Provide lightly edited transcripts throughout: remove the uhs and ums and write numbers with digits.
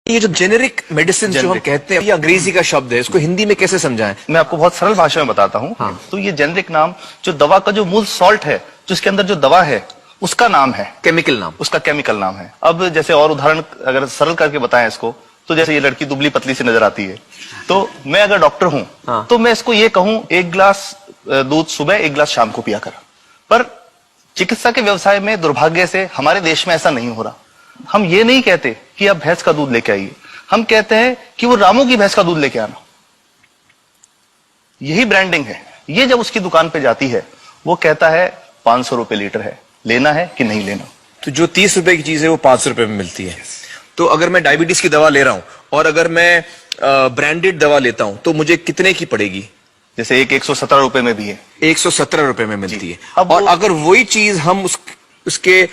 ये जो generic medicine जो हम कहते हैं, ये अंग्रेजी का शब्द है, इसको हिंदी में कैसे समझाएं? मैं आपको बहुत सरल भाषा में बताता हूँ। हाँ। तो ये जेनेरिक नाम जो दवा का जो मूल सॉल्ट है, जो इसके अंदर जो दवा है, उसका नाम है, केमिकल नाम, उसका केमिकल नाम है। अब जैसे और उदाहरण अगर सरल करके बताएं इसको, तो जैसे ये लड़की दुबली पतली सी नजर आती है, तो मैं अगर डॉक्टर हूं, हाँ। तो मैं इसको ये कहूं, एक गिलास दूध सुबह, एक गिलास शाम को पिया कर। पर चिकित्सा के व्यवसाय में दुर्भाग्य से हमारे देश में ऐसा नहीं हो रहा। हम ये नहीं कहते कि आप भैंस का दूध लेके आइए, हम कहते हैं कि वो रामू की भैंस का दूध लेके आना। यही ब्रांडिंग है। ये जब उसकी दुकान पे जाती है, वो कहता है 500 रुपए लीटर है, लेना है कि नहीं लेना। तो जो 30 रुपए की चीज है वो 500 रुपए में मिलती है। तो अगर मैं डायबिटीज की दवा ले रहा हूं और अगर मैं ब्रांडेड दवा लेता हूं तो मुझे कितने की पड़ेगी? जैसे एक 117 रुपए में भी है, 117 रुपए में मिलती है। अब और अगर वही चीज हम उसके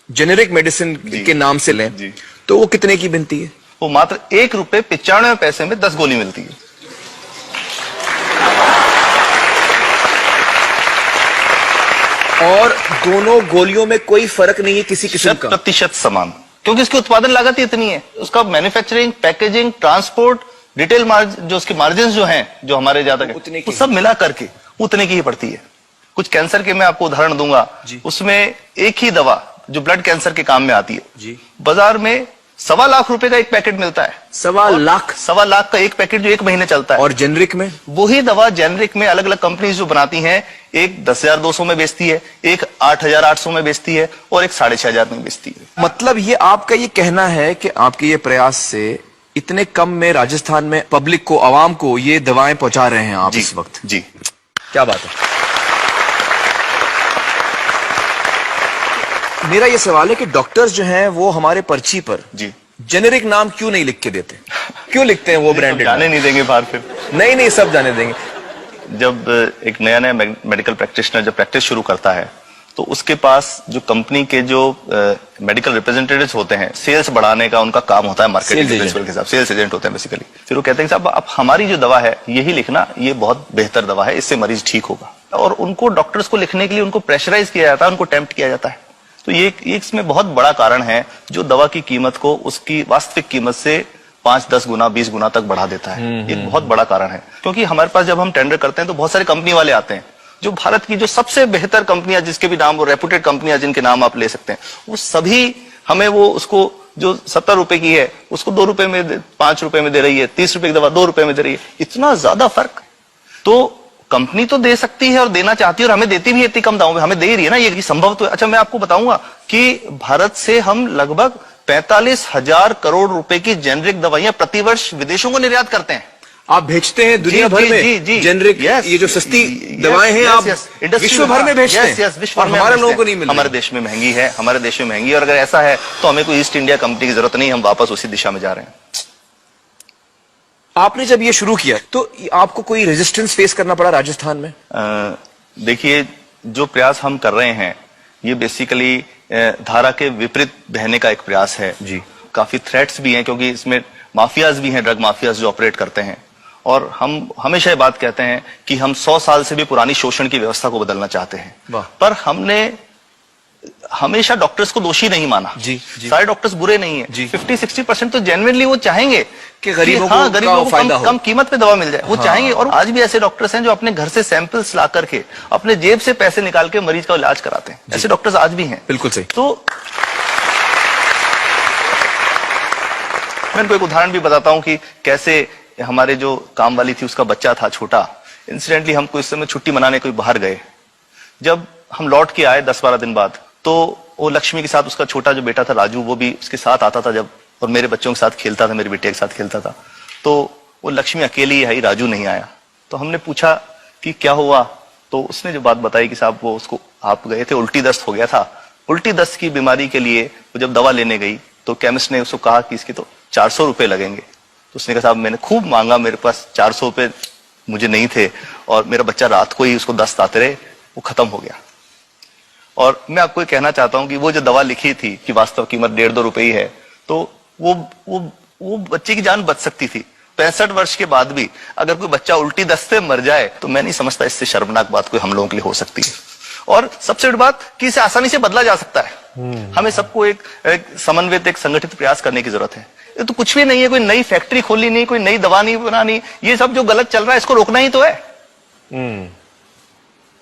जेनेरिक मेडिसिन के नाम से लें तो वो कितने की बनती है? वो मात्र 1 रुपए 95 पैसे में 10 गोली मिलती है। और दोनों गोलियों में कोई फर्क नहीं है किसी किस्म का? 100% समान, क्योंकि इसकी उत्पादन लागत ही इतनी है। उसका manufacturing, packaging, transport, retail margin, जो उसके मार्जिन जो हैं, जो हमारे ज्यादा वो सब मिला करके उतने की ही पड़ती है। कुछ कैंसर के मैं आपको उदाहरण दूंगा, उसमें एक ही दवा जो ब्लड कैंसर के काम में आती है, बाजार में 1.25 लाख रुपए का एक पैकेट मिलता है। 1.25 लाख का एक पैकेट जो 1 महीने चलता है। और जेनरिक में वही दवा जेनरिक में अलग अलग कंपनीज जो बनाती हैं, एक 10,200 में बेचती है, एक 8,800 में बेचती है और एक 6,500 में बेचती है। मतलब ये आपका ये कहना है कि आपके ये प्रयास से इतने कम में राजस्थान में पब्लिक को, आवाम को ये दवाएं पहुंचा रहे हैं आप इस वक्त? जी, क्या बात है। मेरा ये सवाल है कि डॉक्टर्स जो हैं वो हमारे पर्ची पर जेनेरिक नाम क्यों नहीं लिख के देते? क्यों लिखते हैं वो ब्रांडेड? जाने नहीं देंगे बाहर फिर? नहीं, सब जाने देंगे। जब एक नया मेडिकल प्रैक्टिशनर जब प्रैक्टिस शुरू करता है, तो उसके पास जो कंपनी के जो मेडिकल रिप्रेजेंटेटिव्स होते हैं, सेल्स बढ़ाने का उनका काम होता है, मार्केटिंग प्रिंसिपल के हिसाब से सेल्स एजेंट होते हैं बेसिकली। फिर वो कहते हैं साहब आप हमारी जो दवा है यही लिखना, ये बहुत बेहतर दवा है, इससे मरीज ठीक होगा। और उनको, डॉक्टर्स को लिखने के लिए उनको प्रेशराइज किया जाता है, उनको टेम्प्ट किया जाता है। तो ये इसमें बहुत बड़ा कारण है जो दवा की कीमत को उसकी वास्तविक कीमत से 5, 10 गुना, 20 गुना तक बढ़ा देता है। एक बहुत बड़ा कारण है, क्योंकि हमारे पास जब हम टेंडर करते हैं तो बहुत सारे कंपनी वाले आते हैं, जो भारत की जो सबसे बेहतर कंपनियां, जिसके भी नाम, वो रेपुटेड कंपनियां जिनके नाम आप ले सकते हैं, वो सभी हमें वो उसको जो 70 रुपए की है उसको 2 रुपए में, 5 रुपए में दे रही है। 30 रुपए की दवा 2 रुपए में दे रही है। इतना ज्यादा फर्क। तो कंपनी तो दे सकती है और देना चाहती है और हमें देती भी है इतनी कम दामों में, हमें दे रही है ना, ये संभव तो है। अच्छा, मैं आपको बताऊंगा कि भारत से हम लगभग 45,000 करोड़ रुपए की जेनरिक दवाइयां प्रतिवर्ष विदेशों को निर्यात करते हैं। आप भेजते हैं दुनिया भर में जेनरिक, ये जो सस्ती दवाएं हैं आप विश्व भर में भेजते हैं? विश्व भर में हमारे लोगों को नहीं मिलती। हमारे देश में महंगी है, हमारे देश में महंगी है। और अगर ऐसा है तो हमें कोई ईस्ट इंडिया कंपनी की जरूरत नहीं, हम वापस उसी दिशा में जा रहे हैं। आपने जब ये शुरू किया तो आपको कोई रेजिस्टेंस फेस करना पड़ा राजस्थान में? देखिए, जो प्रयास हम कर रहे हैं ये बेसिकली धारा के विपरीत बहने का एक प्रयास है जी। काफी थ्रेट्स भी हैं, क्योंकि इसमें माफियाज भी हैं, ड्रग माफियाज जो ऑपरेट करते हैं। और हम हमेशा ये बात कहते हैं कि हम 100 साल से भी पुरानी शोषण की व्यवस्था को बदलना चाहते हैं, पर हमने हमेशा डॉक्टर्स को दोषी नहीं माना। सारे डॉक्टर्स बुरे नहीं है। 50-60% तो जेन्युइनली वो चाहेंगे कि गरीबों को कम कीमत पे दवा मिल जाए, वो चाहेंगे। और आज भी ऐसे डॉक्टर्स हैं जो अपने घर से सैंपल्स ला करके अपने जेब से पैसे निकाल के मरीज का इलाज कराते हैं। ऐसे डॉक्टर्स आज भी हैं। बिल्कुल सही। तो मैं इनको एक उदाहरण भी बताता हूं कि कैसे हमारे जो काम वाली थी, उसका बच्चा था छोटा। इंसिडेंटली हम कोई समय छुट्टी मनाने कोई बाहर गए। जब हम लौट के आए 10-12 दिन बाद, तो वो लक्ष्मी के साथ उसका छोटा जो बेटा था राजू, वो भी उसके साथ आता था जब, और मेरे बच्चों के साथ खेलता था, मेरे बेटे के साथ खेलता था। तो वो लक्ष्मी अकेली आई, राजू नहीं आया। तो हमने पूछा कि क्या हुआ, तो उसने जो बात बताई कि साहब वो उसको, आप गए थे, उल्टी दस्त हो गया था। उल्टी दस्त की बीमारी के लिए वो जब दवा लेने गई तो केमिस्ट ने उसको कहा कि इसके तो 400 रुपए लगेंगे। तो उसने कहा साहब मैंने खूब मांगा, मेरे पास 400 रुपए मुझे नहीं थे, और मेरा बच्चा रात को ही उसको दस्त आते रहे, वो खत्म हो गया। और मैं आपको ये कहना चाहता हूं कि वो जो दवा लिखी थी कि वास्तव कीमत 1.5-2 रुपए ही है, तो वो बच्चे की जान बच सकती थी। 65 वर्ष के बाद भी अगर कोई बच्चा उल्टी दस्त से मर जाए तो मैं नहीं समझता इससे शर्मनाक बात कोई हम लोगों के लिए हो सकती है। और सबसे बड़ी बात कि इसे आसानी से बदला जा सकता है। हमें सबको एक समन्वित, एक संगठित प्रयास करने की जरूरत है। ये तो कुछ भी नहीं है, कोई नई फैक्ट्री खोलनी नहीं, कोई नई दवा नहीं बनानी, ये सब जो गलत चल रहा है इसको रोकना ही तो है।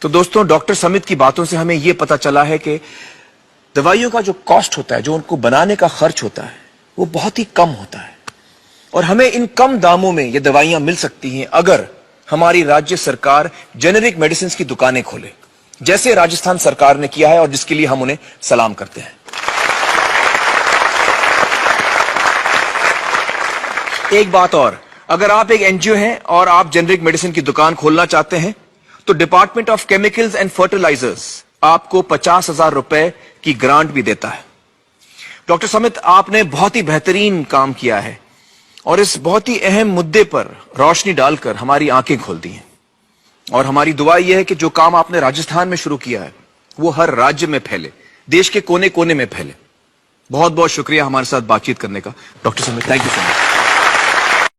तो दोस्तों, डॉक्टर समित की बातों से हमें यह पता चला है कि दवाइयों का जो कॉस्ट होता है, जो उनको बनाने का खर्च होता है, वो बहुत ही कम होता है और हमें इन कम दामों में ये दवाइयां मिल सकती हैं अगर हमारी राज्य सरकार जेनेरिक मेडिसिन की दुकानें खोले, जैसे राजस्थान सरकार ने किया है और जिसके लिए हम उन्हें सलाम करते हैं। एक बात और, अगर आप एक एनजीओ हैं और आप जेनेरिक मेडिसिन की दुकान खोलना चाहते हैं तो department of chemicals and fertilisers आपको 50,000 रुपए की ग्रांट भी देता है। डॉक्टर समित, आपने बहुत ही बेहतरीन काम किया है और इस बहुत ही अहम मुद्दे पर रोशनी डालकर हमारी आंखें खोल दी हैं और हमारी दुआ यह है कि जो काम आपने राजस्थान में शुरू किया है वो हर राज्य में फैले, देश के कोने कोने में फैले। बहुत बहुत शुक्रिया हमारे साथ बातचीत करने का doctor Samit, thank you so much.